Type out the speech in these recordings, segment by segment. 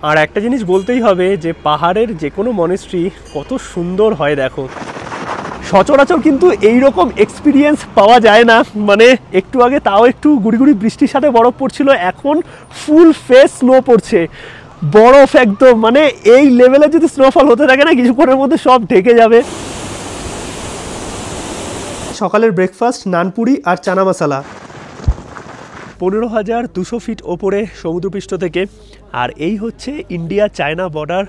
আর একটা জিনিস বলতেই হবে যে পাহাড়ের যে কোনো মনেস্ট্রি কত সুন্দর হয় দেখো। সচরাচর কিন্তু এইরকম এক্সপিরিয়েন্স পাওয়া যায় না। মানে একটু আগে তাও একটু গুড়ি গুড়ি বৃষ্টির সাথে বরফ পড়ছিল, এখন ফুল ফেস স্নো পড়ছে, বরফ একদম। মানে এই লেভেলে যদি স্নোফল হতে থাকে না, কিছুক্ষণের মধ্যে সব ঢেকে যাবে। সকালের ব্রেকফাস্ট নানপুরি আর চানা মশলা। 15,200 ফিট ওপরে সমুদ্রপৃষ্ঠ থেকে, আর এই হচ্ছে India China border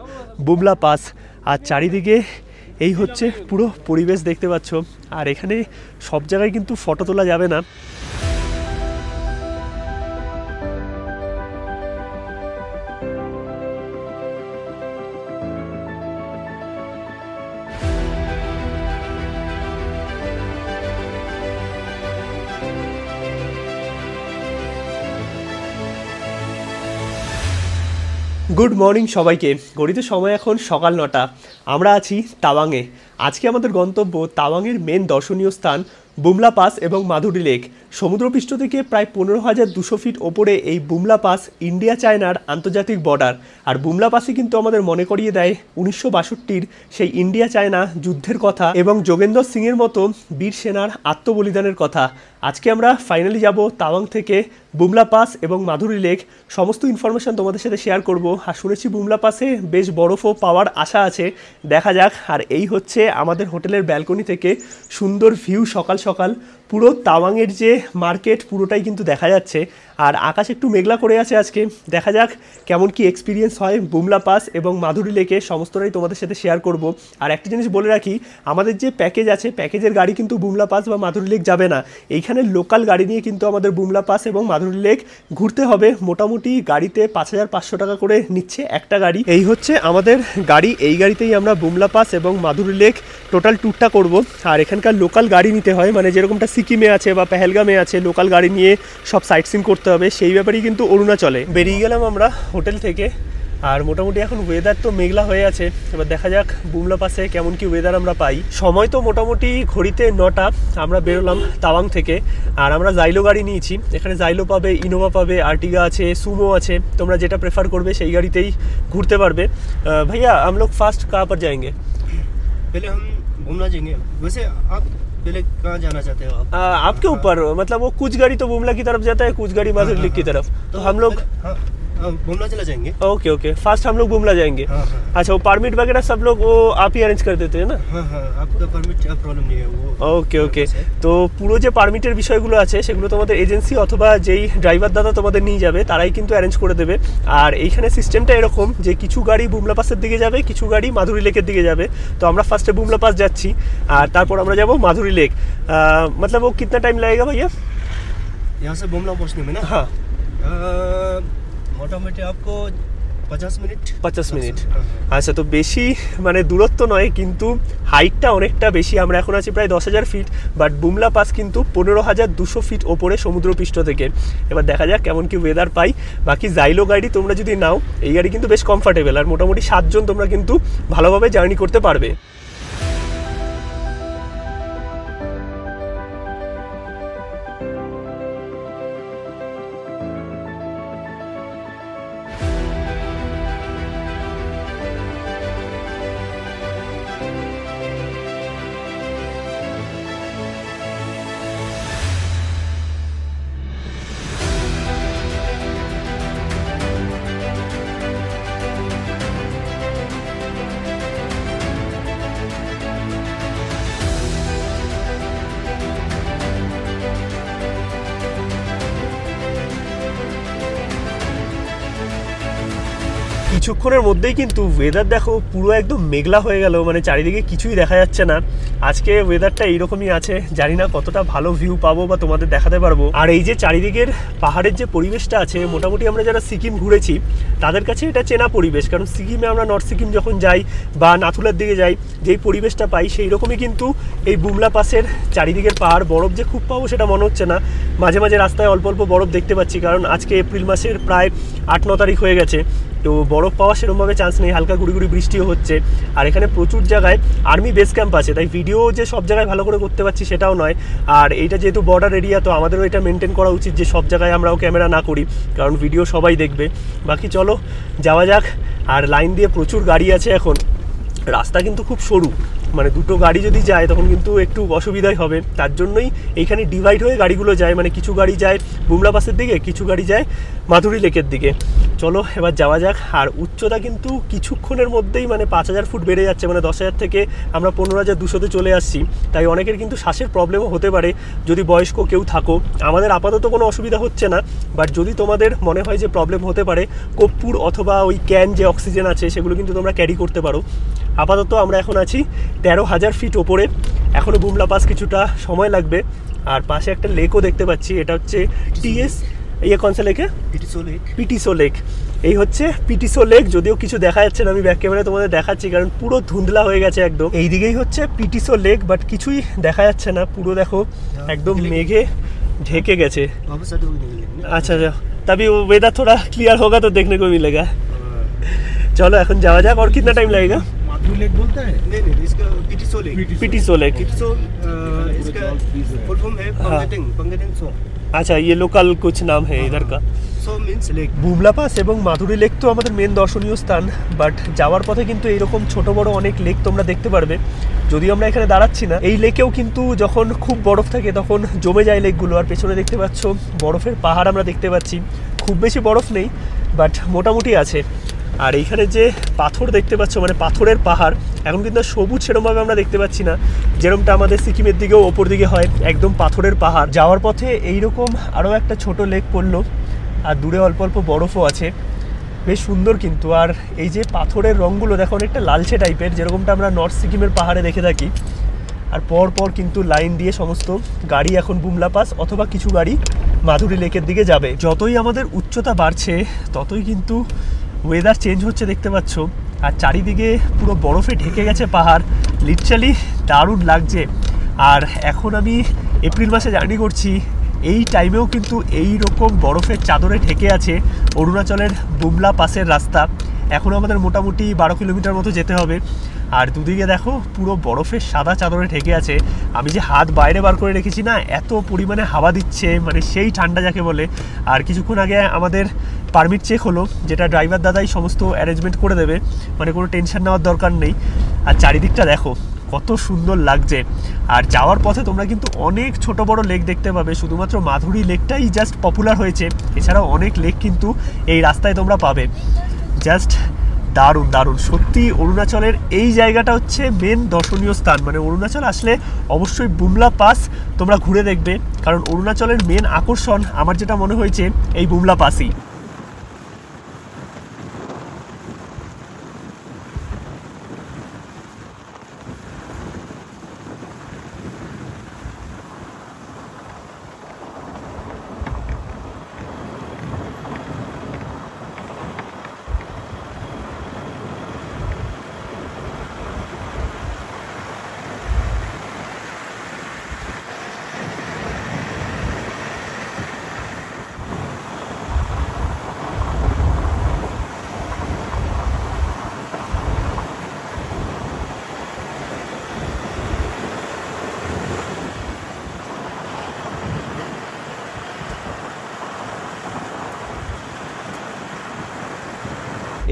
Bumla pass. আর চারিদিকে এই হচ্ছে পুরো পরিবেশ দেখতে পাচ্ছ। আর এখানে সব জায়গায় কিন্তু ফটো তোলা যাবে না। গুড মর্নিং সবাইকে। ঘড়িতে সময় এখন সকাল 9টা। আমরা আছি তাওয়াংয়ে। আজকে আমাদের গন্তব্য তাওয়াংয়ের মেন দর্শনীয় স্থান বুমলা পাস এবং মাধুরী লেক। সমুদ্রপৃষ্ঠ থেকে প্রায় 15,200 ফিট ওপরে এই বুমলা পাস ইন্ডিয়া চায়নার আন্তর্জাতিক বর্ডার। আর বুমলা পাসই কিন্তু আমাদের মনে করিয়ে দেয় 1962-র সেই ইন্ডিয়া চায়না যুদ্ধের কথা এবং যোগেন্দর সিংয়ের মতো বীর সেনার আত্মবলিদানের কথা। আজকে আমরা ফাইনালি যাব তাওয়াং থেকে বুমলা পাস এবং মাধুরী লেক। সমস্ত ইনফরমেশন তোমাদের সাথে শেয়ার করব। আর শুনেছি বুমলা পাসে বেশ বরফও পাওয়ার আশা আছে, দেখা যাক। আর এই হচ্ছে আমাদের হোটেলের ব্যালকনি থেকে সুন্দর ভিউ। সকাল সকাল পুরো তাওয়াংয়ের যে মার্কেট পুরোটাই কিন্তু দেখা যাচ্ছে। আর আকাশ একটু মেঘলা করে আছে আজকে, দেখা যাক কেমন কি এক্সপিরিয়েন্স হয় বুমলা পাস এবং মাধুরী লেকে। সমস্তটাই তোমাদের সাথে শেয়ার করব। আর একটা জিনিস বলে রাখি, আমাদের যে প্যাকেজ আছে, প্যাকেজের গাড়ি কিন্তু বুমলা পাস বা মাধুরী লেক যাবে না। এইখানে লোকাল গাড়ি নিয়ে কিন্তু আমাদের বুমলা পাস এবং মাধুরী লেক ঘুরতে হবে। মোটামুটি গাড়িতে 5,500 টাকা করে নিচ্ছে একটা গাড়ি। এই হচ্ছে আমাদের গাড়ি, এই গাড়িতেই আমরা বুমলা পাস এবং মাধুরী লেক টোটাল ট্যুরটা করব। আর এখানকার লোকাল গাড়ি নিতে হয়, মানে যেরকমটা সিকিমে আছে বা পেহেলগামে আছে, লোকাল গাড়ি নিয়ে সব সাইট সিন করতে হবে। সেই ব্যাপারেই কিন্তু অরুণাচলে বেরিয়ে গেলাম আমরা হোটেল থেকে। আর মোটামুটি এখন ওয়েদার তো মেঘলা হয়ে আছে, এবার দেখা যাক বুমলা পাসে কেমন কি ওয়েদার আমরা পাই। সময় তো মোটামুটি ঘড়িতে 9টা। আমরা বেরোলাম তাওয়াং থেকে, আর আমরা জাইলো গাড়ি নিয়েছি। এখানে জাইলো পাবে, ইনোভা পাবে, আর্টিগা আছে, সুমো আছে। তোমরা যেটা প্রেফার করবে সেই গাড়িতেই ঘুরতে পারবে। ভাইয়া हम लोग फास्ट कहाँ पर जाएंगे? पहले हम बुमला जाएंगे। वैसे आप पहले कहाँ जाना चाहते हो आप? आपके ऊपर, मतलब वो कुछ गाड़ी तो बुमला की तरफ जाता है, कुछ गाड़ी माधुरी लेक की तरफ। तो हम लोग बुमला चला जाएंगे। ओके ओके, फास्ट हम लोग बुमला जाएंगे। अच्छा, वो परमिट वगैरह सब लोग वो आप ही अरेंज कर देते हैं ना? आपका परमिट प्रॉब्लम नहीं है वो। ওকে ওকে, তো পুরো যে পারমিটের বিষয়গুলো আছে সেগুলো তোমাদের এজেন্সি অথবা যেই ড্রাইভার দাদা তোমাদের নিয়ে যাবে তারাই কিন্তু অ্যারেঞ্জ করে দেবে। আর এইখানে সিস্টেমটা এরকম যে কিছু গাড়ি বুমলা পাসের দিকে যাবে, কিছু গাড়ি মাধুরী লেকের দিকে যাবে। তো আমরা ফার্স্টে বুমলা পাস যাচ্ছি, আর তারপর আমরা যাব মাধুরী লেক। मतलब वो कितना टाइम लगेगा भैया यहाँ से बुमला पहुँचने में ना? हाँ, मोटामोटी आपको 50 মিনিট। আচ্ছা, তো বেশি মানে দূরত্ব নয়, কিন্তু হাইটটা অনেকটা বেশি। আমরা এখন আছি প্রায় 10,000 ফিট, বাট বুমলা পাস কিন্তু 15,200 ফিট ওপরে সমুদ্রপৃষ্ঠ থেকে। এবার দেখা যাক কেমন কি ওয়েদার পাই। বাকি জাইলো গাড়ি তোমরা যদি নাও, এই গাড়ি কিন্তু বেশ কমফর্টেবল, আর মোটামুটি 7 জন তোমরা কিন্তু ভালোভাবে জার্নি করতে পারবে। কিছুক্ষণের মধ্যেই কিন্তু ওয়েদার দেখো পুরো একদম মেঘলা হয়ে গেল, মানে চারিদিকে কিছুই দেখা যাচ্ছে না। আজকে ওয়েদারটা এইরকমই আছে, জানি না কতটা ভালো ভিউ পাবো বা তোমাদের দেখাতে পারবো। আর এই যে চারিদিকের পাহাড়ের যে পরিবেশটা আছে, মোটামুটি আমরা যারা সিকিম ঘুরেছি তাদের কাছে এটা চেনা পরিবেশ। কারণ সিকিমে আমরা নর্থ সিকিম যখন যাই বা নাথুলার দিকে যাই, যেই পরিবেশটা পাই সেই রকমই কিন্তু এই বুমলা পাসের চারিদিকের পাহাড়। বরফ যে খুব পাবো সেটা মনে হচ্ছে না, মাঝে মাঝে রাস্তায় অল্প অল্প বরফ দেখতে পাচ্ছি, কারণ আজকে এপ্রিল মাসের প্রায় 8-9 তারিখ হয়ে গেছে। তো বরফ পাওয়ার সেরকমভাবে চান্স নেই, হালকা গুড়ি গুড়ি বৃষ্টিও হচ্ছে। আর এখানে প্রচুর জায়গায় আর্মি বেস ক্যাম্প আছে, তাই ভিডিও যে সব জায়গায় ভালো করে করতে পারছি সেটাও নয়। আর এইটা যেহেতু বর্ডার এরিয়া, তো আমাদেরও এটা মেনটেন করা উচিত যে সব জায়গায় আমরাও ক্যামেরা না করি, কারণ ভিডিও সবাই দেখবে। বাকি চলো যাওয়া যাক। আর লাইন দিয়ে প্রচুর গাড়ি আছে এখন, রাস্তা কিন্তু খুব সরু, মানে দুটো গাড়ি যদি যায় তখন কিন্তু একটু অসুবিধাই হবে। তার জন্যই এইখানে ডিভাইড হয়ে গাড়িগুলো যায়, মানে কিছু গাড়ি যায় বুমলা পাসের দিকে, কিছু গাড়ি যায় মাধুরী লেকের দিকে। চলো এবার যাওয়া যাক। আর উচ্চতা কিন্তু কিছুক্ষণের মধ্যেই মানে 5000 ফুট বেড়ে যাচ্ছে, মানে 10,000 থেকে আমরা 15,200-তে চলে আসছি। তাই অনেকের কিন্তু শ্বাসের প্রবলেমও হতে পারে যদি বয়স্ক কেউ থাকো। আমাদের আপাতত কোনো অসুবিধা হচ্ছে না, বাট যদি তোমাদের মনে হয় যে প্রবলেম হতে পারে, কর্পূর অথবা ওই ক্যান যে অক্সিজেন আছে সেগুলো কিন্তু তোমরা ক্যারি করতে পারো। আপাতত আমরা এখন আছি 13,000 ফিট ওপরে, এখনও বুমলা পাস কিছুটা সময় লাগবে। আর পাশে একটা লেকও দেখতে পাচ্ছি, এটা হচ্ছে টিএস কনসা লেকে পিটিসো লেক। এই হচ্ছে পিটিসো লেক, যদিও কিছু দেখা যাচ্ছে না, আমি ব্যাক ক্যামেরায় তোমাদের দেখাচ্ছি কারণ পুরো ধুন্দলা হয়ে গেছে একদম। এই দিকেই হচ্ছে পিটিসো লেক, বাট কিছুই দেখা যাচ্ছে না, পুরো দেখো একদম মেঘে ঢেকে গেছে। আচ্ছা আচ্ছা, তবে वेदर थोड़ा क्लियर होगा तो देखने को मिलेगा। चलो এখন যাওয়া যাক। और कितना टाइम लगेगा? माधुरी लेक बोलता है? नहीं, इसका पिटिसो लेक। पिटिसो लेक, इसका फुल फॉर्म है पंगेटिंग सो। আচ্ছা, ये लोकल कुछ नाम है इधर का। सो मींस लेक। বুমলা পাস এবং মাধুরী লেক তো আমাদের মেন দর্শনীয় স্থান, বাট যাওয়ার পথে কিন্তু এইরকম ছোট বড় অনেক লেক তোমরা দেখতে পারবে। যদিও আমরা এখানে দাঁড়াচ্ছি না, এই লেকেও কিন্তু যখন খুব বরফ থাকে তখন জমে যায় লেকগুলো। আর পেছনে দেখতে পাচ্ছ বরফের পাহাড় আমরা দেখতে পাচ্ছি, খুব বেশি বরফ নেই বাট মোটামুটি আছে। আর এইখানে যে পাথর দেখতে পাচ্ছ, মানে পাথরের পাহাড়, এখন কিন্তু সবুজ সেরকমভাবে আমরা দেখতে পাচ্ছি না, যেরকমটা আমাদের সিকিমের দিকেও ওপর দিকে হয়, একদম পাথরের পাহাড়। যাওয়ার পথে এইরকম আরও একটা ছোট লেক পড়লো, আর দূরে অল্প অল্প বরফও আছে, বেশ সুন্দর কিন্তু। আর এই যে পাথরের রঙগুলো দেখো অনেকটা লালচে টাইপের, যেরকমটা আমরা নর্থ সিকিমের পাহাড়ে দেখে থাকি। আর পর পর কিন্তু লাইন দিয়ে সমস্ত গাড়ি এখন বুমলা পাস অথবা কিছু গাড়ি মাধুরী লেকের দিকে যাবে। যতই আমাদের উচ্চতা বাড়ছে ততই কিন্তু ওয়েদার চেঞ্জ হচ্ছে দেখতে পাচ্ছ। আর চারিদিকে পুরো বরফে ঢেকে গেছে পাহাড়, লিটারালি দারুণ লাগছে। আর এখন আমি এপ্রিল মাসে জার্নি করছি, এই টাইমেও কিন্তু এই রকম বরফের চাদরে ঢেকে আছে অরুণাচলের বুমলা পাসের রাস্তা। এখনও আমাদের মোটামুটি 12 কিলোমিটার মতো যেতে হবে। আর দুদিকে দেখো পুরো বরফের সাদা চাদরে ঢেকে আছে। আমি যে হাত বাইরে বার করে রেখেছি না, এত পরিমাণে হাওয়া দিচ্ছে, মানে সেই ঠান্ডা যাকে বলে। আর কিছুক্ষণ আগে আমাদের পারমিট চেক হলো, যেটা ড্রাইভার দাদাই সমস্ত অ্যারেঞ্জমেন্ট করে দেবে, মানে কোনো টেনশন নেওয়ার দরকার নেই। আর চারিদিকটা দেখো কত সুন্দর লাগছে। আর যাওয়ার পথে তোমরা কিন্তু অনেক ছোট বড় লেক দেখতে পাবে, শুধুমাত্র মাধুরী লেকটাই জাস্ট পপুলার হয়েছে, এছাড়াও অনেক লেক কিন্তু এই রাস্তায় তোমরা পাবে। জাস্ট দারুণ দারুণ সত্যি। অরুণাচলের এই জায়গাটা হচ্ছে মেন দর্শনীয় স্থান, মানে অরুণাচল আসলে অবশ্যই বুমলা পাস তোমরা ঘুরে দেখবে, কারণ অরুণাচলের মেন আকর্ষণ আমার যেটা মনে হয়েছে এই বুমলা পাসই।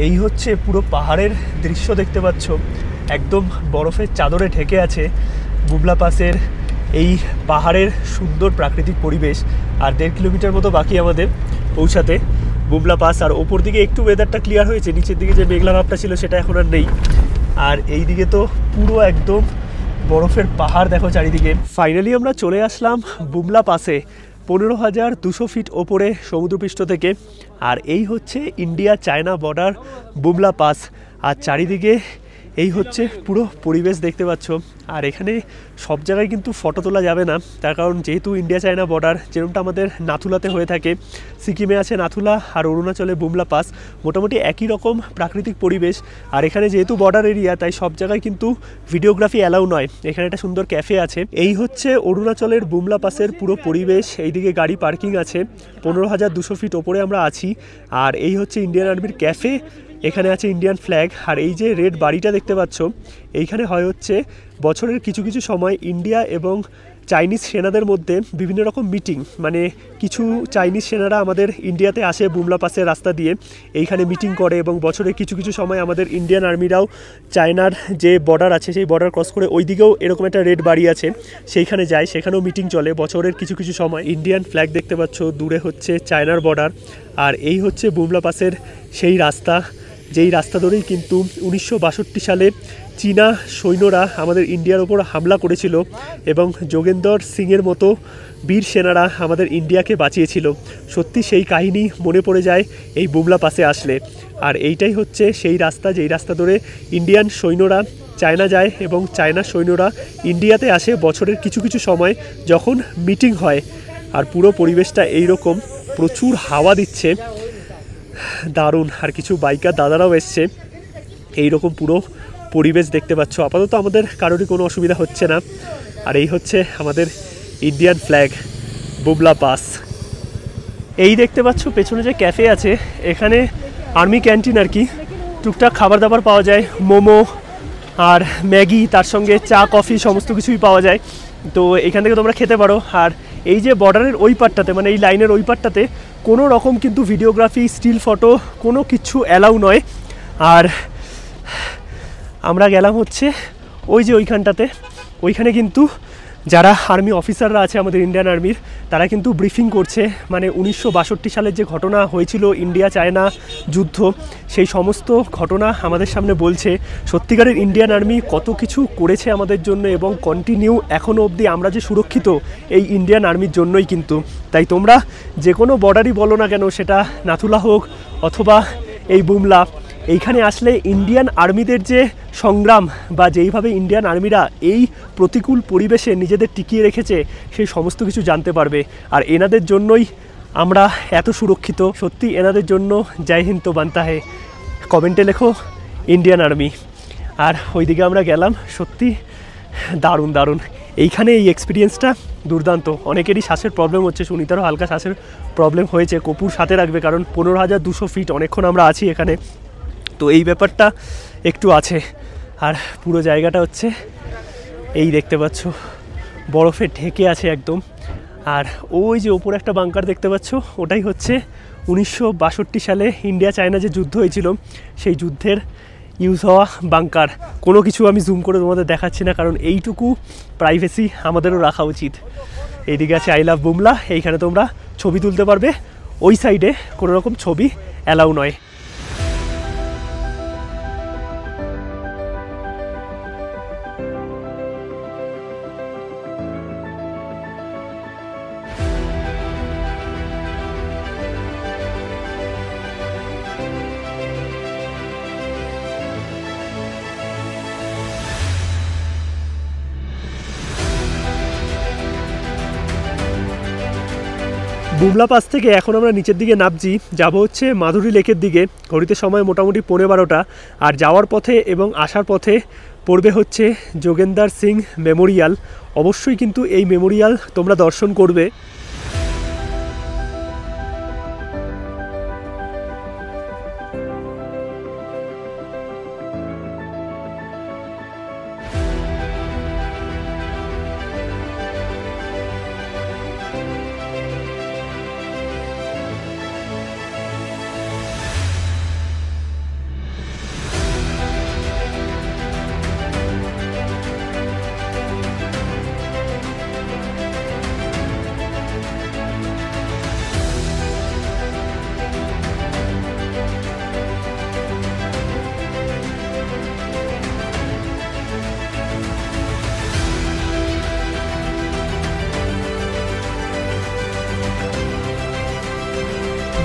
এই হচ্ছে পুরো পাহাড়ের দৃশ্য দেখতে পাচ্ছ, একদম বরফের চাদরে ঢেকে আছে বুমলা পাসের এই পাহাড়ের সুন্দর প্রাকৃতিক পরিবেশ। আর 1.5 কিলোমিটার মতো বাকি আমাদের পৌঁছাতে বুমলা পাস। আর ওপর দিকে একটু ওয়েদারটা ক্লিয়ার হয়েছে, নিচের দিকে যে মেঘলা ভাবটা ছিল সেটা এখন আর নেই। আর এই দিকে তো পুরো একদম বরফের পাহাড় দেখো চারিদিকে। ফাইনালি আমরা চলে আসলাম বুমলা পাসে, 15,200 ফিট ওপরে সমুদ্রপৃষ্ঠ থেকে। আর এই হচ্ছে India China border Bumla pass. আর চারিদিকে এই হচ্ছে পুরো পরিবেশ দেখতে পাচ্ছ। আর এখানে সব জায়গায় কিন্তু ফটো তোলা যাবে না, তার কারণ যেহেতু ইন্ডিয়া চায়না বর্ডার, যেরকমটা আমাদের নাথুলাতে হয়ে থাকে, সিকিমে আছে নাথুলা আর অরুণাচলে বুমলা পাস, মোটামুটি একই রকম প্রাকৃতিক পরিবেশ। আর এখানে যেহেতু বর্ডার এরিয়া, তাই সব জায়গায় কিন্তু ভিডিওগ্রাফি অ্যালাউ নয়। এখানে একটা সুন্দর ক্যাফে আছে। এই হচ্ছে অরুণাচলের বুমলা পাসের পুরো পরিবেশ। এইদিকে গাড়ি পার্কিং আছে, 15,200 ফিট ওপরে আমরা আছি। আর এই হচ্ছে ইন্ডিয়ান আর্মির ক্যাফে, এখানে আছে ইন্ডিয়ান ফ্ল্যাগ। আর এই যে রেড বাড়িটা দেখতে পাচ্ছ, এইখানে হয় হচ্ছে বছরের কিছু কিছু সময় ইন্ডিয়া এবং চাইনিজ সেনাদের মধ্যে বিভিন্ন রকম মিটিং, মানে কিছু চাইনিজ সেনারা আমাদের ইন্ডিয়াতে আসে বুমলা পাসের রাস্তা দিয়ে, এইখানে মিটিং করে, এবং বছরের কিছু কিছু সময় আমাদের ইন্ডিয়ান আর্মিরাও চায়নার যে বর্ডার আছে সেই বর্ডার ক্রস করে ওই দিকেও এরকম একটা রেড বাড়ি আছে, সেইখানে যায়, সেখানেও মিটিং চলে বছরের কিছু কিছু সময়। ইন্ডিয়ান ফ্ল্যাগ দেখতে পাচ্ছ, দূরে হচ্ছে চায়নার বর্ডার। আর এই হচ্ছে বুমলা পাসের সেই রাস্তা, যেই রাস্তা ধরেই কিন্তু 1962 সালে চীনা সৈন্যরা আমাদের ইন্ডিয়ার ওপর হামলা করেছিল এবং যোগেন্দর সিংয়ের মতো বীর সেনারা আমাদের ইন্ডিয়াকে বাঁচিয়েছিল। সত্যি সেই কাহিনী মনে পড়ে যায় এই বুমলা পাসে আসলে। আর এইটাই হচ্ছে সেই রাস্তা, যেই রাস্তা ধরে ইন্ডিয়ান সৈন্যরা চায়না যায় এবং চায়নার সৈন্যরা ইন্ডিয়াতে আসে বছরের কিছু কিছু সময় যখন মিটিং হয়। আর পুরো পরিবেশটা এইরকম, প্রচুর হাওয়া দিচ্ছে, দারুণ। আর কিছু বাইকার দাদারাও এসছে। এইরকম পুরো পরিবেশ দেখতে পাচ্ছ। আপাতত আমাদের কারোরই কোনো অসুবিধা হচ্ছে না। আর এই হচ্ছে আমাদের ইন্ডিয়ান ফ্ল্যাগ, বুমলা পাস। এই দেখতে পাচ্ছ পেছনে যে ক্যাফে আছে, এখানে আর্মি ক্যান্টিন আর কি, টুকটাক খাবার দাবার পাওয়া যায়, মোমো আর ম্যাগি, তার সঙ্গে চা কফি সমস্ত কিছুই পাওয়া যায়। তো এখান থেকে তোমরা খেতে পারো। আর এই যে বর্ডারের ওই পারটাতে, মানে এই লাইনের ওই পারটাতে কোনো রকম কিন্তু ভিডিওগ্রাফি, স্টিল ফটো কোনো কিছু অ্যালাউ নয়। আর আমরা গেলাম হচ্ছে ওই যে ওইখানটাতে, ওইখানে কিন্তু যারা আর্মি অফিসাররা আছে আমাদের ইন্ডিয়ান আর্মির, তারা কিন্তু ব্রিফিং করছে, মানে 1962 সালের যে ঘটনা হয়েছিল ইন্ডিয়া চায়না যুদ্ধ, সেই সমস্ত ঘটনা আমাদের সামনে বলছে। সত্যিকারের ইন্ডিয়ান আর্মি কত কিছু করেছে আমাদের জন্য, এবং কন্টিনিউ এখনও অবধি আমরা যে সুরক্ষিত এই ইন্ডিয়ান আর্মির জন্যই কিন্তু। তাই তোমরা যে কোনো বর্ডারই বলো না কেন, সেটা নাথুলা হোক অথবা এই বুমলা, এইখানে আসলে ইন্ডিয়ান আর্মিদের যে সংগ্রাম বা যেইভাবে ইন্ডিয়ান আর্মিরা এই প্রতিকূল পরিবেশে নিজেদের টিকিয়ে রেখেছে, সেই সমস্ত কিছু জানতে পারবে। আর এনাদের জন্যই আমরা এত সুরক্ষিত। সত্যি এনাদের জন্য জয় হিন্দ তো বানতা হে। কমেন্টে লেখো ইন্ডিয়ান আর্মি। আর ওইদিকে আমরা গেলাম, সত্যি দারুণ দারুণ। এইখানে এই এক্সপিরিয়েন্সটা দুর্দান্ত। অনেকেরই শ্বাসের প্রবলেম হচ্ছে, সুনিতারও হালকা শ্বাসের প্রবলেম হয়েছে। কপুর সাথে রাখবে, কারণ 15,200 ফিট অনেকক্ষণ আমরা আছি এখানে, তো এই ব্যাপারটা একটু আছে। আর পুরো জায়গাটা হচ্ছে এই দেখতে পাচ্ছ, বরফে ঢেকে আছে একদম। আর ওই যে ওপরে একটা বাংকার দেখতে পাচ্ছ, ওটাই হচ্ছে 1962 সালে ইন্ডিয়া চায়না যে যুদ্ধ হয়েছিল, সেই যুদ্ধের ইউজ হওয়া বাংকার। কোনো কিছু আমি জুম করে তোমাদের দেখাচ্ছি না, কারণ এইটুকু প্রাইভেসি আমাদেরও রাখা উচিত। এইদিকে আছে আই লাভ বুমলা, এইখানে তোমরা ছবি তুলতে পারবে। ওই সাইডে কোনো রকম ছবি অ্যালাউ নয়। বুমলা পাস থেকে এখন আমরা নিচের দিকে নামছি, যাব হচ্ছে মাধুরী লেকের দিকে। ঘড়িতে সময় মোটামুটি 12:15। আর যাওয়ার পথে এবং আসার পথে পড়বে হচ্ছে যোগেন্দর সিং মেমোরিয়াল। অবশ্যই কিন্তু এই মেমোরিয়াল তোমরা দর্শন করবে।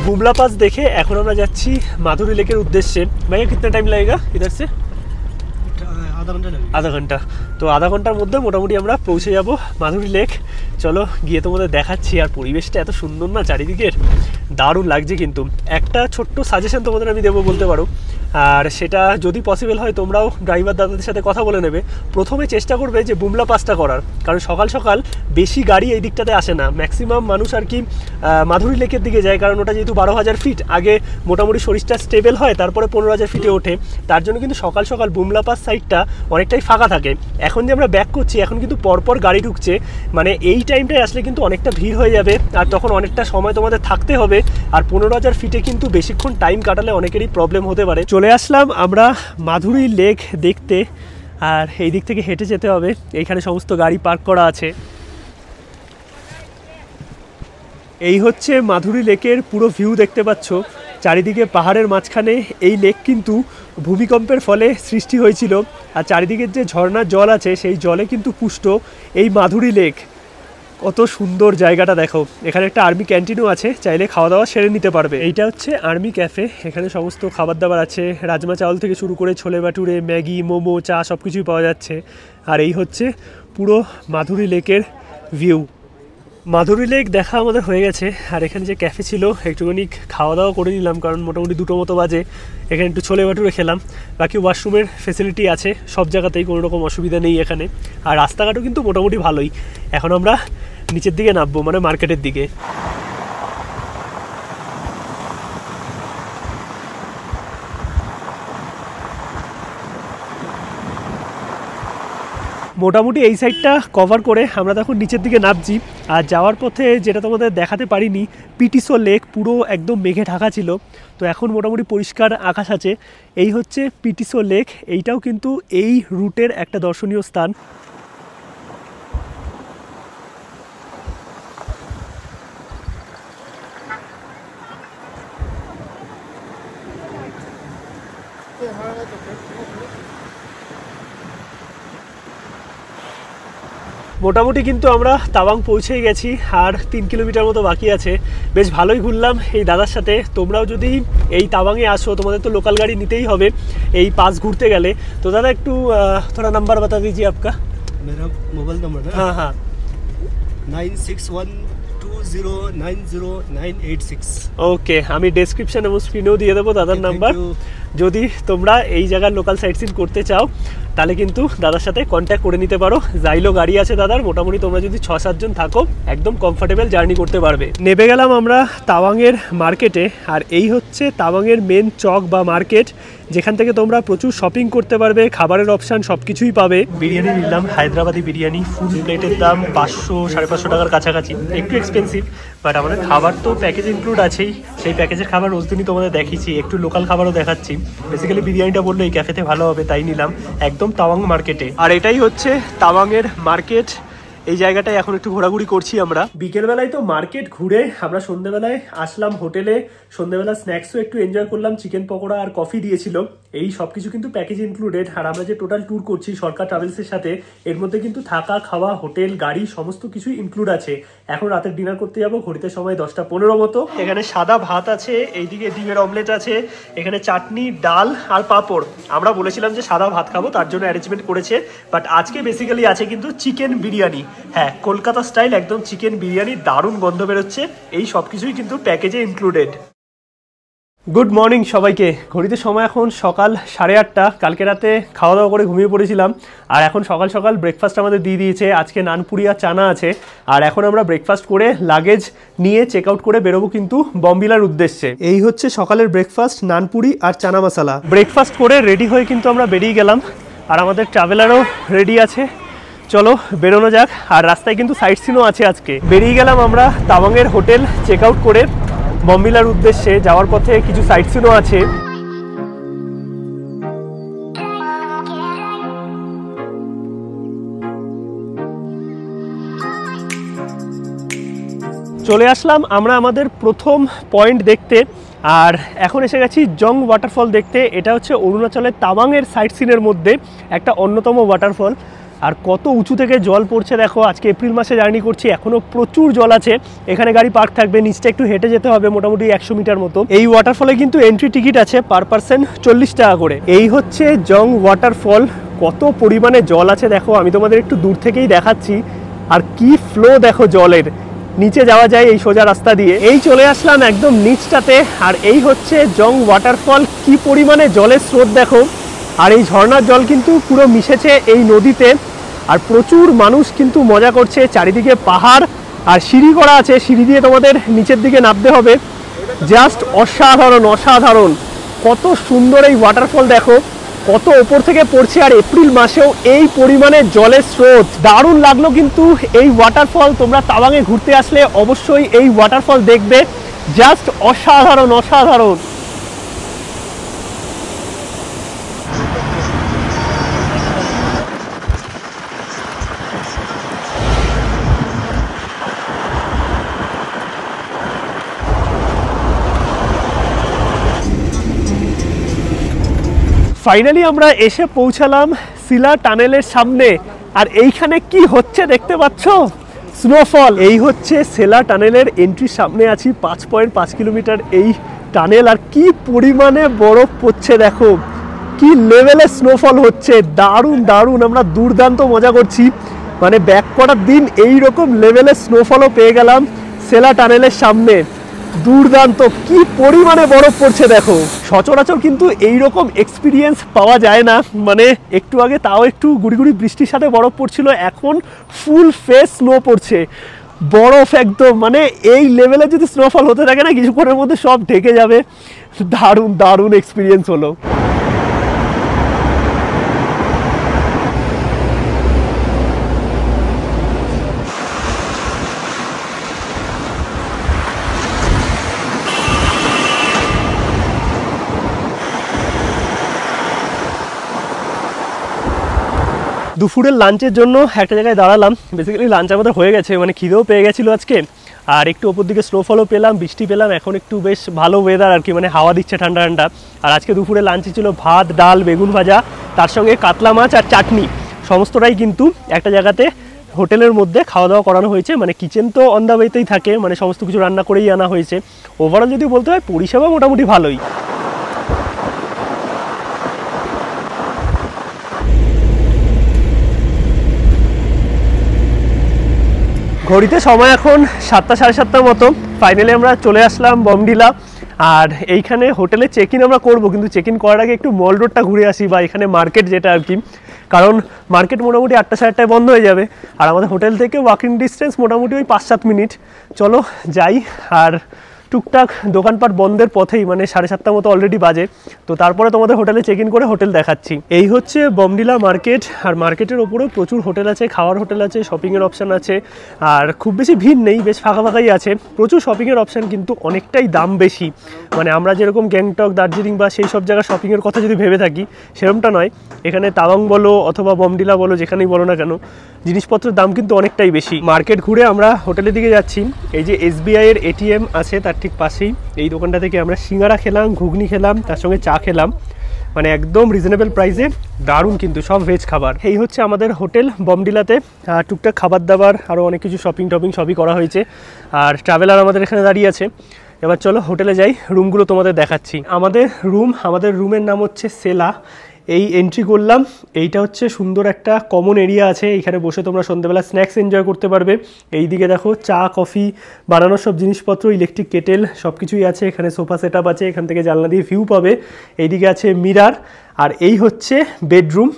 बुमला पास देखे এখন আমরা যাচ্ছি মাধুরী লেকের উদ্দেশ্যে। ভাইয়া कितना टाइम लगेगा इधर से? आधा घंटा लगेगा। আধা ঘন্টা। তো আধা ঘন্টার মধ্যে মোটামুটি আমরা পৌঁছে যাব মাধুরী লেক। চলো গিয়ে তোমাদের দেখাচ্ছি। আর পরিবেশটা এত সুন্দর না চারিদিকের, দারুণ লাগছে। কিন্তু একটা ছোট্ট সাজেশন তোমাদের আমি দেবো বলতে পারো, আর সেটা যদি পসিবল হয় তোমরাও ড্রাইভার দাদাদের সাথে কথা বলে নেবে। প্রথমে চেষ্টা করবে যে বুমলা পাসটা করার, কারণ সকাল সকাল বেশি গাড়ি এই দিকটাতে আসে না। ম্যাক্সিমাম মানুষ আর কি মাধুরী লেকের দিকে যায়, কারণ ওটা যেহেতু 12,000 ফিট, আগে মোটামুটি শরীরটা স্টেবল হয়, তারপরে 15,000 ফিটে ওঠে। তার জন্য কিন্তু সকাল সকাল বুমলা পাস সাইডটা অনেকটাই ফাঁকা থাকে। এখন যে আমরা ব্যাক করছি, এখন কিন্তু পরপর গাড়ি ঢুকছে, মানে এই টাইমটায় আসলে কিন্তু অনেকটা ভিড় হয়ে যাবে, আর তখন অনেকটা সময় তোমাদের থাকতে হবে। আর 15,000 ফিটে কিন্তু বেশিক্ষণ টাইম কাটালে অনেকেরই প্রবলেম হতে পারে। চলে আসলাম আমরা মাধুরী লেক দেখতে, আর এই দিক থেকে হেঁটে যেতে হবে। এইখানে সমস্ত গাড়ি পার্ক করা আছে। এই হচ্ছে মাধুরী লেকের পুরো ভিউ দেখতে পাচ্ছ। চারিদিকে পাহাড়ের মাঝখানে এই লেক কিন্তু ভূমিকম্পের ফলে সৃষ্টি হয়েছিল, আর চারিদিকের যে ঝর্ণার জল আছে সেই জলে কিন্তু পুষ্ট এই মাধুরী লেক। কত সুন্দর জায়গাটা দেখো। এখানে একটা আর্মি ক্যান্টিনও আছে, চাইলে খাওয়া দাওয়া সেরে নিতে পারবে। এইটা হচ্ছে আর্মি ক্যাফে। এখানে সমস্ত খাবার দাবার আছে, রাজমা চাওয়াল থেকে শুরু করে ছোলে বাটুরে, ম্যাগি, মোমো, চা সব কিছুই পাওয়া যাচ্ছে। আর এই হচ্ছে পুরো মাধুরী লেকের ভিউ। মাধুরী লেক দেখা আমাদের হয়ে গেছে, আর এখানে যে ক্যাফে ছিল একটুখানি খাওয়া দাওয়া করে নিলাম, কারণ মোটামুটি 2টো মতো বাজে। এখানে একটু ছোলে বাটুরে খেলাম। বাকি ওয়াশরুমের ফেসিলিটি আছে সব জায়গাতেই, কোনো রকম অসুবিধা নেই এখানে। আর রাস্তাঘাটও কিন্তু মোটামুটি ভালোই। এখন আমরা নিচের দিকে নামবো, মানে মার্কেটের দিকে। মোটামুটি এই সাইডটা কভার করে আমরা তখন নিচের দিকে নামছি। আর যাওয়ার পথে যেটা তোমাদের দেখাতে পারিনি, পিটিসো লেক পুরো একদম মেঘে ঢাকা ছিল, তো এখন মোটামুটি পরিষ্কার আকাশ আছে। এই হচ্ছে পিটিসো লেক। এইটাও কিন্তু এই রুটের একটা দর্শনীয় স্থান। মোটামুটি কিন্তু আমরা তাওয়াং পৌঁছেই গেছি, আর 3 কিলোমিটার মতো বাকি আছে। বেশ ভালোই ঘুরলাম এই দাদার সাথে। তোমরাও যদি এই তাওয়াংয়ে আসো, তোমাদের তো লোকাল গাড়ি নিতেই হবে এই পাস ঘুরতে গেলে। তো দাদা একটু थोड़ा नंबर बता दीजिए आपका। मेरा मोबाइल नंबर है हाँ हाँ 9612090986। ওকে, আমি ডেসক্রিপশন এবং স্ক্রিনেও দিয়ে দেবো দাদার নাম্বার। যদি তোমরা এই জায়গার লোকাল সাইট সিন করতে চাও, তাহলে কিন্তু দাদার সাথে কন্ট্যাক্ট করে নিতে পারো। জাইলো গাড়ি আছে দাদার, মোটামুটি তোমরা যদি 6-7 জন থাকো একদম কমফোর্টেবল জার্নি করতে পারবে। নেমে গেলাম আমরা তাওয়াংয়ের মার্কেটে, আর এই হচ্ছে তাওয়াংয়ের মেন চক বা মার্কেট, যেখান থেকে তোমরা প্রচুর শপিং করতে পারবে, খাবারের অপশান সব কিছুই পাবে। বিরিয়ানি নিলাম, হায়দ্রাবাদি বিরিয়ানি। ফুল প্লেটের দাম 500-550 টাকার কাছাকাছি, একটু এক্সপেন্সিভ, বাট আমাদের খাবার তো প্যাকেজ ইনক্লুড আছেই। সেই প্যাকেজের খাবার রোজ দিনই তোমাদের দেখিয়েছি, একটু লোকাল খাবারও দেখাচ্ছি। বেসিক্যালি বিরিয়ানিটা বললো এই ক্যাফেতে ভালো হবে, তাই নিলাম একদম তাওয়াং মার্কেটে। আর এটাই হচ্ছে তাওয়াংয়ের মার্কেট। এই জায়গাটায় এখন একটু ঘোরাঘুরি করছি আমরা। বিকেলবেলায় তো মার্কেট ঘুরে আমরা সন্ধ্যেবেলায় আসলাম হোটেলে। সন্ধ্যেবেলা স্ন্যাক্সও একটু এনজয় করলাম, চিকেন পকোড়া আর কফি দিয়েছিল। এই সব কিছু কিন্তু প্যাকেজ ইনক্লুডেড। আর আমরা যে টোটাল ট্যুর করছি সরকার ট্রাভেলসের সাথে, এর মধ্যে কিন্তু থাকা, খাওয়া, হোটেল, গাড়ি সমস্ত কিছুই ইনক্লুড আছে। এখন রাতের ডিনার করতে যাবো, ঘড়িতে সময় 10টা 15 মতো। এখানে সাদা ভাত আছে, এইদিকে ডিমের অমলেট আছে, এখানে চাটনি, ডাল আর পাঁপড়। আমরা বলেছিলাম যে সাদা ভাত খাবো, তার জন্য অ্যারেঞ্জমেন্ট করেছে। বাট আজকে বেসিক্যালি আছে কিন্তু চিকেন বিরিয়ানি। হ্যাঁ, কলকাতা স্টাইল একদম চিকেন বিরিয়ানি, দারুণ গন্ধ বেরোচ্ছে। এই সব কিছুই কিন্তু প্যাকেজে ইনক্লুডেড। গুড মর্নিং সবাইকে। ঘড়িতে সময় এখন সকাল 8:30। কালকে রাতে খাওয়া দাওয়া করে ঘুমিয়ে পড়েছিলাম, আর এখন সকাল সকাল ব্রেকফাস্ট আমাদের দিয়ে দিয়েছে। আজকে নানপুরি আর চানা আছে। আর এখন আমরা ব্রেকফাস্ট করে লাগেজ নিয়ে চেক আউট করে বেরোবো কিন্তু বমবিলার উদ্দেশ্যে। এই হচ্ছে সকালের ব্রেকফাস্ট, নানপুরি আর চানা মশলা। ব্রেকফাস্ট করে রেডি হয়ে কিন্তু আমরা বেরিয়ে গেলাম, আর আমাদের ট্রাভেলারও রেডি আছে। চলো বেরোনো যাক। আর রাস্তায় কিন্তু সাইট সিনও আছে আজকে। বেরিয়ে গেলাম আমরা তাওয়াংয়ের হোটেল চেক আউট করে বমবিলার উদ্দেশ্যে। যাওয়ার পথে কিছু সাইট সিনও আছে। চলে আসলাম আমরা আমাদের প্রথম পয়েন্ট দেখতে, আর এখন এসে গেছি জং ওয়াটারফল দেখতে। এটা হচ্ছে অরুণাচলের তাওয়াংয়ের সাইট সিনের মধ্যে একটা অন্যতম ওয়াটারফল। আর কত উঁচু থেকে জল পড়ছে দেখো। আজকে এপ্রিল মাসে জার্নি করছি, এখনও প্রচুর জল আছে। এখানে গাড়ি পার্ক থাকবে, নিচটা একটু হেঁটে যেতে হবে মোটামুটি 100 মিটার মতো। এই ওয়াটারফলে কিন্তু এন্ট্রি টিকিট আছে পার পার্সন 40 টাকা করে। এই হচ্ছে জং ওয়াটারফল, কত পরিমাণে জল আছে দেখো, আমি তোমাদের একটু দূর থেকেই দেখাচ্ছি। আর কি ফ্লো দেখো জলের, নিচে যাওয়া যায় এই সোজা রাস্তা দিয়ে। এই চলে আসলাম একদম নিচটাতে, আর এই হচ্ছে জং ওয়াটারফল। কি পরিমাণে জলের স্রোত দেখো, আর এই ঝর্ণার জল কিন্তু পুরো মিশেছে এই নদীতে, আর প্রচুর মানুষ কিন্তু মজা করছে। চারিদিকে পাহাড় আর সিঁড়ি করা আছে, সিঁড়ি দিয়ে তোমাদের নিচের দিকে নামতে হবে। জাস্ট অসাধারণ অসাধারণ, কত সুন্দর এই ওয়াটারফল দেখো, কত ওপর থেকে পড়ছে। আর এপ্রিল মাসেও এই পরিমাণে জলের স্রোত, দারুণ লাগলো কিন্তু এই ওয়াটারফল। তোমরা তাওয়াংয়ে ঘুরতে আসলে অবশ্যই এই ওয়াটারফল দেখবে, জাস্ট অসাধারণ অসাধারণ। ফাইনালি আমরা এসে পৌঁছালাম সিলা টানেলের সামনে, আর এইখানে কি হচ্ছে দেখতে পাচ্ছ, স্নোফল। এই হচ্ছে সেলা টানেলের এন্ট্রির সামনে আছি, 5.5 কিলোমিটার এই টানেল, আর কি পরিমাণে বরফ পড়ছে দেখো, কি লেভেলের স্নোফল হচ্ছে, দারুণ দারুণ। আমরা দুর্দান্ত মজা করছি, মানে ব্যাক করার দিন এই রকম লেভেলের স্নোফলও পেয়ে গেলাম সেলা টানেলের সামনে, দুর্দান্ত। কি পরিমাণে বরফ পড়ছে দেখো, সচরাচর কিন্তু এইরকম এক্সপিরিয়েন্স পাওয়া যায় না। মানে একটু আগে তাও একটু গুড়ি গুড়ি বৃষ্টির সাথে বরফ পড়ছিল, এখন ফুল ফেস স্নো পড়ছে, বরফ একদম। মানে এই লেভেলে যদি স্নোফল হতে থাকে না, কিছুক্ষণের মধ্যে সব ঢেকে যাবে। দারুণ দারুণ এক্সপিরিয়েন্স হলো। দুপুরের লাঞ্চের জন্য একটা জায়গায় দাঁড়ালাম। বেসিক্যালি লাঞ্চ আমাদের হয়ে গেছে, মানে খিদেও পেয়ে গেছিলো আজকে, আর একটু ওপর দিকে স্নোফলও পেলাম, বৃষ্টি পেলাম, এখন একটু বেশ ভালো ওয়েদার আর কি, মানে হাওয়া দিচ্ছে ঠান্ডা ঠান্ডা। আর আজকে দুপুরে লাঞ্চে ছিল ভাত, ডাল, বেগুন ভাজা, তার সঙ্গে কাতলা মাছ আর চাটনি। সমস্তটাই কিন্তু একটা জায়গাতে হোটেলের মধ্যে খাওয়া দাওয়া করানো হয়েছে। মানে কিচেন তো অন দ্য ওয়েতেই থাকে, মানে সমস্ত কিছু রান্না করেই আনা হয়েছে। ওভারঅল যদি বলতে হয় পরিষেবা মোটামুটি ভালোই। ঘড়িতে সময় এখন 7টা সাড়ে 7টার মতো। ফাইনালি আমরা চলে আসলাম বমডিলা, আর এইখানে হোটেলে চেক ইন আমরা করবো, কিন্তু চেক ইন করার আগে একটু মল রোডটা ঘুরে আসি, বা এখানে মার্কেট যেটা আর কি, কারণ মার্কেট মোটামুটি 8টা সাড়ে 8টায় বন্ধ হয়ে যাবে, আর আমাদের হোটেল থেকে ওয়াকিং ডিস্টেন্স মোটামুটি ওই 5-7 মিনিট। চলো যাই, আর টুকটাক দোকানপাট বন্ধের পথেই, মানে 7:30 মতো অলরেডি বাজে, তো তারপরে তোমাদের হোটেলে চেক ইন করে হোটেল দেখাচ্ছি। এই হচ্ছে বমডিলা মার্কেট, আর মার্কেটের ওপরেও প্রচুর হোটেল আছে, খাওয়ার হোটেল আছে, শপিংয়ের অপশান আছে, আর খুব বেশি ভিড় নেই, বেশ ফাঁকা ফাঁকাই আছে। প্রচুর শপিংয়ের অপশান, কিন্তু অনেকটাই দাম বেশি। মানে আমরা যেরকম গ্যাংটক, দার্জিলিং বা সেই সব জায়গায় শপিংয়ের কথা যদি ভেবে থাকি, সেরকমটা নয়। এখানে তাওয়াং বলো অথবা বমডিলা বলো, যেখানেই বলো না কেন, জিনিসপত্রের দাম কিন্তু অনেকটাই বেশি। মার্কেট ঘুরে আমরা হোটেলের দিকে যাচ্ছি। এই যে SBI এর ATM আছে তার ঠিক পাশেই এই দোকানটা থেকে আমরা সিঙ্গারা খেলাম, ঘুগনি খেলাম, তার সঙ্গে চা খেলাম, মানে একদম রিজনেবল প্রাইসে, দারুণ কিন্তু, সব ভেজ খাবার। এই হচ্ছে আমাদের হোটেল বমডিলাতে, টুকটাক খাবার দাবার আরও অনেক কিছু শপিং টপিং সবই করা হয়েছে, আর ট্রাভেলার আমাদের এখানে দাঁড়িয়ে আছে। এবার চলো হোটেলে যাই, রুমগুলো তোমাদের দেখাচ্ছি। আমাদের রুমের নাম হচ্ছে সেলা। এই এন্ট্রি করলাম, এইটা হচ্ছে সুন্দর একটা কমন এরিয়া আছে, এইখানে বসে তোমরা সন্ধ্যেবেলা স্ন্যাক্স এনজয় করতে পারবে। এই দিকে দেখো চা কফি বানানোর সব জিনিসপত্র, ইলেকট্রিক কেটেল সব কিছুই আছে। এখানে সোফা সেট আপ আছে, এখান থেকে জানলা দিয়ে ভিউ পাবে। এইদিকে আছে মিরার, আর এই হচ্ছে বেডরুম,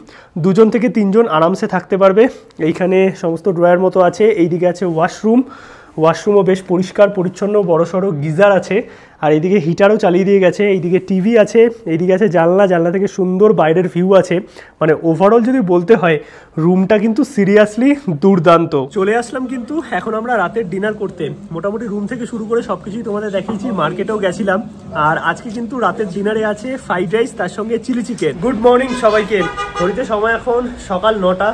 2 থেকে 3 আরামসে থাকতে পারবে। এইখানে সমস্ত ড্রয়ার মতো আছে। এইদিকে আছে ওয়াশরুমও বেশ পরিষ্কার পরিচ্ছন্ন, বড়সড় গিজার আছে, আর এইদিকে হিটারও চালিয়ে দিয়ে গেছে। এইদিকে টিভি আছে, এইদিকে আছে জানলা থেকে সুন্দর বাইরের ভিউ আছে। মানে ওভারঅল যদি বলতে হয়, রুমটা কিন্তু সিরিয়াসলি দুর্দান্ত। চলে আসলাম কিন্তু এখন আমরা রাতের ডিনার করতে। মোটামুটি রুম থেকে শুরু করে সব কিছুই তোমাদের দেখিয়েছি, মার্কেটেও গেছিলাম, আর আজকে কিন্তু রাতের ডিনারে আছে ফ্রাইড রাইস, তার সঙ্গে চিলি চিকেন। গুড মর্নিং সবাইকে। ঘড়িতে সময় এখন সকাল 9টা,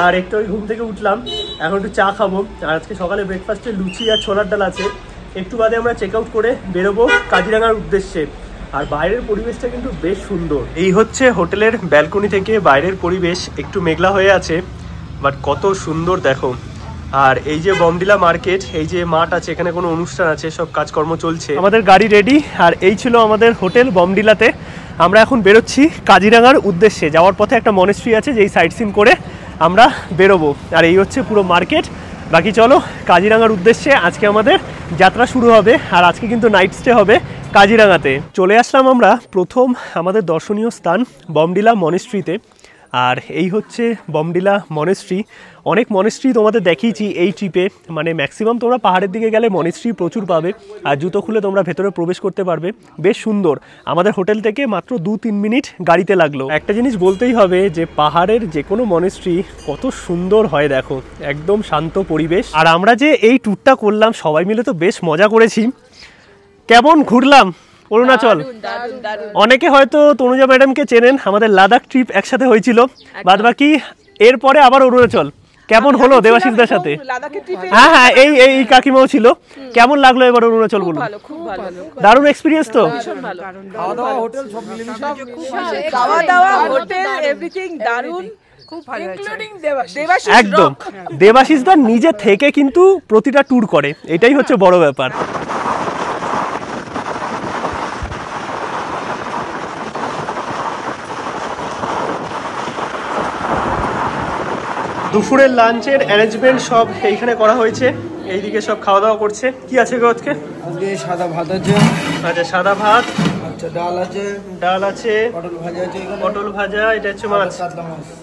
আর একটু ঘুম থেকে উঠলাম, এখন একটু চা খাবো। আর আজকে সকালে ব্রেকফাস্টে লুচি আর ছোলার ডাল আছে। একটু বাদে আমরা চেক আউট করে বেরোবো কাজিরাঙ্গার উদ্দেশ্যে। আর বাইরের পরিবেশটা কিন্তু বেশ সুন্দর। এই হচ্ছে হোটেলের ব্যালকনি থেকে বাইরের পরিবেশ, একটু মেঘলা হয়ে আছে, বাট কত সুন্দর দেখো। আর এই যে বমডিলা মার্কেট, এই যে মাঠ আছে, এখানে কোনো অনুষ্ঠান আছে, সব কাজকর্ম চলছে। আমাদের গাড়ি রেডি, আর এই ছিল আমাদের হোটেল বমডিলাতে। আমরা এখন বেরোচ্ছি কাজিরাঙার উদ্দেশ্যে। যাওয়ার পথে একটা মনেস্ট্রি আছে, যেই সাইট সিন করে আমরা বেরোবো। আর এই হচ্ছে পুরো মার্কেট। বাকি চলো কাজিরাঙার উদ্দেশ্যে আজকে আমাদের যাত্রা শুরু হবে। আর আজকে কিন্তু নাইট স্টে হবে কাজিরাঙাতে। চলে আসলাম আমরা প্রথম আমাদের দর্শনীয় স্থান বমডিলা মনেস্ট্রিতে। আর এই হচ্ছে বমডিলা মনেস্ট্রি। অনেক মনেস্ট্রি তোমাদের দেখিয়েছি এই ট্রিপে, মানে ম্যাক্সিমাম তোমরা পাহাড়ের দিকে গেলে মনেস্ট্রি প্রচুর পাবে। আর জুতো খুলে তোমরা ভেতরে প্রবেশ করতে পারবে, বেশ সুন্দর। আমাদের হোটেল থেকে মাত্র 2-3 মিনিট গাড়িতে লাগলো। একটা জিনিস বলতেই হবে যে পাহাড়ের যে কোনো মনেস্ট্রি কত সুন্দর হয়, দেখো একদম শান্ত পরিবেশ। আর আমরা যে এই ট্যুরটা করলাম সবাই মিলে তো বেশ মজা করেছি। কেমন ঘুরলাম অরুণাচল? অনেকে হয়তো তনুজা ম্যাডামকে চেনেন, আমাদের লাদাখ ট্রিপ একসাথে হয়েছিল, বাদ বাকি এরপরে আবার অরুণাচল। কেমন হলো দেবাশিসদার সাথে? হ্যাঁ হ্যাঁ, এই এই কাকিমাও ছিল। কেমন লাগলো এবার অরুণাচল বলুন? দারুণ এক্সপিরিয়েন্স তো। একদম, দেবাশিসদা নিজে থেকে কিন্তু প্রতিটা ট্যুর করে, এটাই হচ্ছে বড় ব্যাপার। দুপুরের লাঞ্চের অ্যারেঞ্জমেন্ট সব এইখানে করা হয়েছে। এইদিকে সব খাওয়া দাওয়া করছে। কি আছে গো আজকে? সাদা ভাত আছে। আচ্ছা, সাদা ভাত, আচ্ছা ডাল আছে, পটল ভাজা আছে, পটল ভাজা, এটা হচ্ছে মাছ,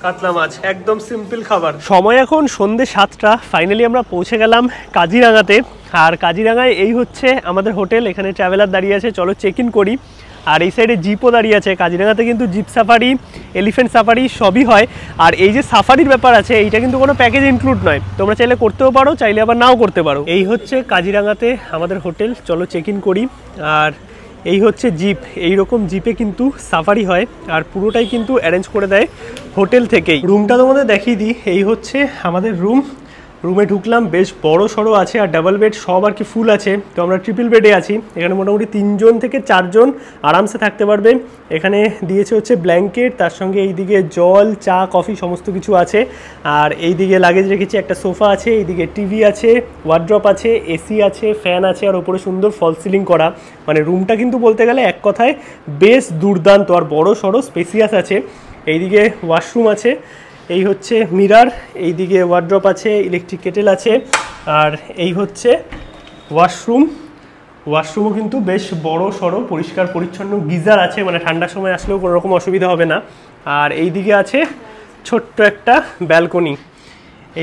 কাতলা মাছ, একদম সিম্পল খাবার। সময় এখন সন্ধ্যে 7টা। ফাইনালি আমরা পৌঁছে গেলাম কাজিরাঙাতে। আর কাজিরাঙায় এই হচ্ছে আমাদের হোটেল। এখানে ট্রাভেলার দাঁড়িয়ে আছে, চলো চেক ইন করি। আর এই সাইডে জিপও দাঁড়িয়ে আছে। কাজিরাঙাতে কিন্তু জিপ সাফারি, এলিফ্যান্ট সাফারি সবই হয়। আর এই যে সাফারির ব্যাপার আছে, এইটা কিন্তু কোনো প্যাকেজ ইনক্লুড নয়, তোমরা চাইলে করতেও পারো, চাইলে আবার নাও করতে পারো। এই হচ্ছে কাজিরাঙাতে আমাদের হোটেল, চলো চেক ইন করি। আর এই হচ্ছে জিপ, এইরকম জিপে কিন্তু সাফারি হয়। আর পুরোটাই কিন্তু অ্যারেঞ্জ করে দেয় হোটেল থেকেই। রুমটা তোমাদের দেখিয়ে দিই, এই হচ্ছে আমাদের রুম। রুমে ঢুকলাম, বেশ বড় সড়ো আছে, আর ডাবল বেড সব আর কি ফুল আছে। তো আমরা ট্রিপল বেডে আছি। এখানে মোটামুটি 3 থেকে 4 জন আরামসে থাকতে পারবে। এখানে দিয়েছে হচ্ছে ব্ল্যাঙ্কেট, তার সঙ্গে এইদিকে জল, চা, কফি সমস্ত কিছু আছে। আর এইদিকে লাগেজ রেখেছি, একটা সোফা আছে, এইদিকে টিভি আছে, ওয়ার্ড্রপ আছে, এসি আছে, ফ্যান আছে, আর ওপরে সুন্দর ফল সিলিং করা। মানে রুমটা কিন্তু বলতে গেলে এক কথায় বেশ দুর্দান্ত আর বড় সড়ো স্পেসিয়াস আছে। এইদিকে ওয়াশরুম আছে, এই হচ্ছে মিরার, এইদিকে ওয়ার্ড্রপ আছে, ইলেকট্রিক কেটেল আছে। আর এই হচ্ছে ওয়াশরুমও কিন্তু বেশ বড় সড়ো, পরিষ্কার পরিচ্ছন্ন, গিজার আছে, মানে ঠান্ডার সময় আসলেও কোনো রকম অসুবিধা হবে না। আর এইদিকে আছে ছোট্ট একটা ব্যালকনি।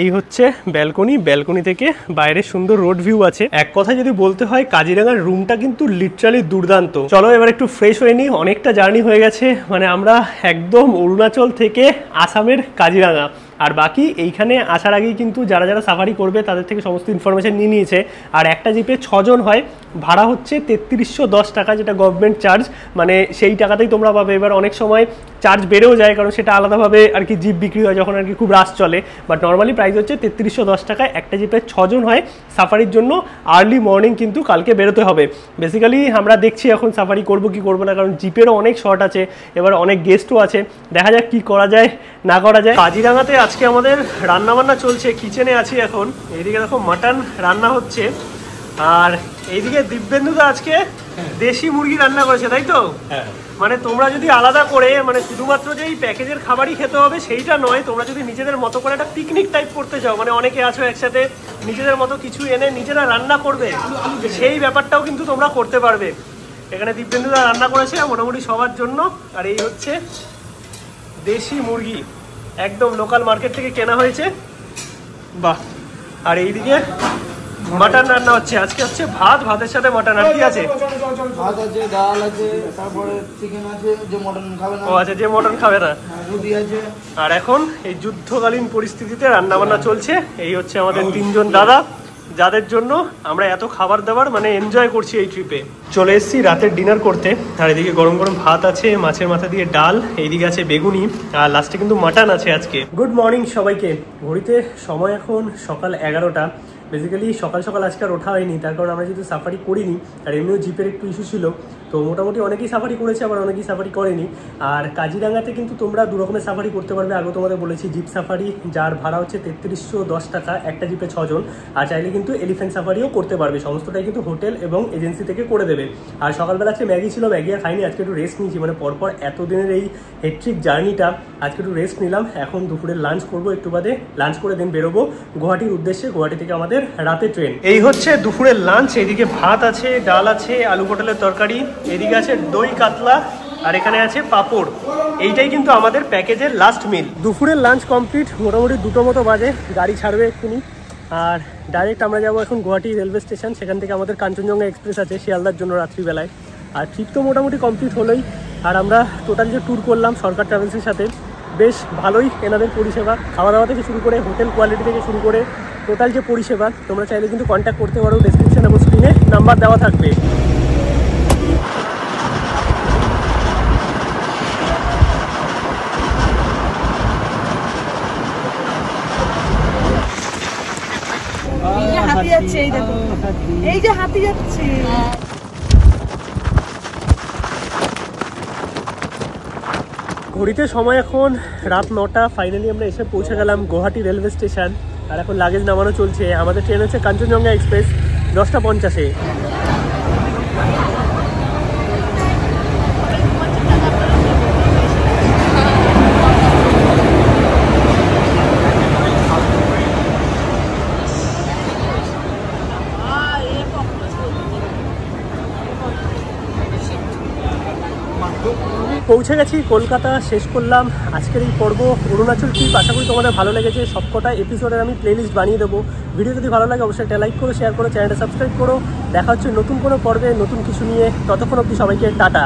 এই হচ্ছে ব্যালকনি থেকে বাইরে সুন্দর রোড ভিউ আছে। এক কথা যদি বলতে হয়, কাজিরাঙার রুমটা কিন্তু লিটারালি দুর্দান্ত। চলো এবার একটু ফ্রেশ হয়ে নিই, অনেকটা জার্নি হয়ে গেছে। মানে আমরা একদম অরুণাচল থেকে আসামের কাজিরাঙা। আর বাকি এইখানে আসার আগেই কিন্তু যারা যারা সাফারি করবে তাদের থেকে সমস্ত ইনফরমেশন নিয়ে নিয়েছে। আর একটা জিপে 6 জন হয়, ভাড়া হচ্ছে 3310 টাকা, যেটা গভর্নমেন্ট চার্জ, মানে সেই টাকাতেই তোমরা পাবে। এবার অনেক সময় চার্জ বেড়েও যায়, কারণ সেটা আলাদাভাবে আর কি জিপ বিক্রি হয় যখন আর কি খুব রাশ চলে। বাট নর্মালি প্রাইস হচ্ছে 3310 টাকায়। একটা জিপে 6 জন হয়। সাফারির জন্য আর্লি মর্নিং কিন্তু কালকে বেরোতে হবে। বেসিক্যালি আমরা দেখছি এখন সাফারি করবো কি করবো না, কারণ জিপেরও অনেক শর্ট আছে, এবার অনেক গেস্টও আছে, দেখা যাক কি করা যায় না করা যায়। কাজিরাঙাতে আজকে আমাদের রান্নাবান্না চলছে, কিচেনে আছি এখন। এইদিকে দেখো মাটন রান্না হচ্ছে। আর এইদিকে দিব্যেন্দুদা আজকে দেশি মুরগি রান্না করেছে, তাই তো? মানে তোমরা যদি আলাদা করে, মানে শুধুমাত্র যে এই প্যাকেজের খাবারই খেতে হবে সেইটা নয়, তোমরা যদি নিজেদের মতো করে একটা পিকনিক টাইপ করতে চাও, মানে অনেকে আছো একসাথে, নিজেদের মতো কিছু এনে নিজেরা রান্না করবে, সেই ব্যাপারটাও কিন্তু তোমরা করতে পারবে। এখানে দিব্যেন্দুদা রান্না করেছে মোটামুটি সবার জন্য। আর এই হচ্ছে দেশি মুরগি, একদম লোকাল মার্কেট থেকে কেনা হয়েছে। বাহ। আর এইদিকে মাটন রান্না হচ্ছে। আজকে হচ্ছে ভাতের সাথে মাটন। আর কি আছে? ভাত আছে, ডাল আছে, তারপরে চিকেন আছে, যে মটন খাবে না। ও আচ্ছা, যে মটন খাবে না। রুটি আছে। আর এখন এই যুদ্ধকালীন পরিস্থিতিতে রান্না বান্না চলছে। এই হচ্ছে আমাদের 3 জন দাদা, যাদের জন্য আমরা এত খাবার দাবার মানে এনজয় করছি এই ট্রিপে। চলে এসেছি রাতের ডিনার করতে। আর এদিকে গরম গরম ভাত আছে, মাছের মাথা দিয়ে ডাল, এইদিকে আছে বেগুনি, আর লাস্টে কিন্তু মাটন আছে আজকে। গুড মর্নিং সবাইকে। ঘড়িতে সময় এখন সকাল 11টা। বেসিক্যালি সকাল সকাল আজকে আর ওঠা হয়নি, তার কারণ আমরা যেহেতু সাফারি করিনি, আর এমনিও জিপের একটু ইস্যু ছিল, তো মোটামুটি অনেকেই সাফারি করেছে, আবার অনেকেই সাফারি করেনি। আর কাজিরাঙাতে কিন্তু তোমরা 2 রকমের সাফারি করতে পারবে। আগে তোমাদের বলেছি জিপ সাফারি, যার ভাড়া হচ্ছে 3310 টাকা, একটা জিপে 6 জন। আর চাইলে কিন্তু এলিফ্যান্ট সাফারিও করতে পারবে, সমস্তটাই কিন্তু হোটেল এবং এজেন্সি থেকে করে দেবে। আর সকালবেলা আজকে ম্যাগি ছিল, ম্যাগি আর খাইনি, আজকে একটু রেস্ট নিয়েছি, মানে পরপর এতদিনের এই হেট্রিক জার্নিটা, আজকে একটু রেস্ট নিলাম। এখন দুপুরে লাঞ্চ করবো, একটু বাদে লাঞ্চ করে দিন বেরোবো গুয়াহাটির উদ্দেশ্যে। গুয়াহাটি থেকে আমাদের রাতে ট্রেন। এই হচ্ছে দুপুরের লাঞ্চ। এদিকে ভাত আছে, ডাল আছে, আলু পটলের তরকারি, এদিকে আছে দই কাতলা, আর এখানে আছে পাঁপড়। এইটাই কিন্তু আমাদের প্যাকেজের লাস্ট মিল। দুপুরের লাঞ্চ কমপ্লিট, মোটামুটি 2টো মতো বাজে, গাড়ি ছাড়বে এক্ষুনি। আর ডাইরেক্ট আমরা যাবো এখন গুয়াহাটি রেলওয়ে স্টেশন, সেখান থেকে আমাদের কাঞ্চনজঙ্ঘা এক্সপ্রেস আছে শিয়ালদার জন্য রাত্রিবেলায়। আর ট্রিপ তো মোটামুটি কমপ্লিট হলোই। আর আমরা টোটাল যে ট্যুর করলাম সরকার ট্রাভেলসের সাথে, বেশ ভালোই এনাদের পরিষেবা, খাওয়া দাওয়া থেকে শুরু করে হোটেল কোয়ালিটি থেকে শুরু করে টোটাল যে পরিষেবা, তোমরা চাইলে কিন্তু কন্ট্যাক্ট করতে পারো, ডেসক্রিপশন এবং স্ক্রিনে নাম্বার দেওয়া থাকবে। হাতি যাচ্ছে, এই দেখো, এই যে হাতি যাচ্ছে। ঘড়িতে সময় এখন রাত 9টা। ফাইনালি আমরা এসে পৌঁছে গেলাম গুয়াহাটি রেলওয়ে স্টেশন। আর এখন লাগেজ নামানো চলছে। আমাদের ট্রেন হচ্ছে কাঞ্চনজঙ্ঘা এক্সপ্রেস 10টা 50-এ। পৌঁছে গেছি কলকাতা, শেষ করলাম আজকের এই পর্ব অরুণাচল ট্রিপ। আশা করি তোমাদের ভালো লেগেছে। সবকটা এপিসোডের আমি প্লেলিস্ট বানিয়ে দেবো। ভিডিও যদি ভালো লাগে অবশ্যই একটা লাইক করো, শেয়ার করো, চ্যানেলটা সাবস্ক্রাইব করো। দেখা হচ্ছে নতুন কোনো পর্বে নতুন কিছু নিয়ে। ততক্ষণ অবধি সবাইকে টাটা।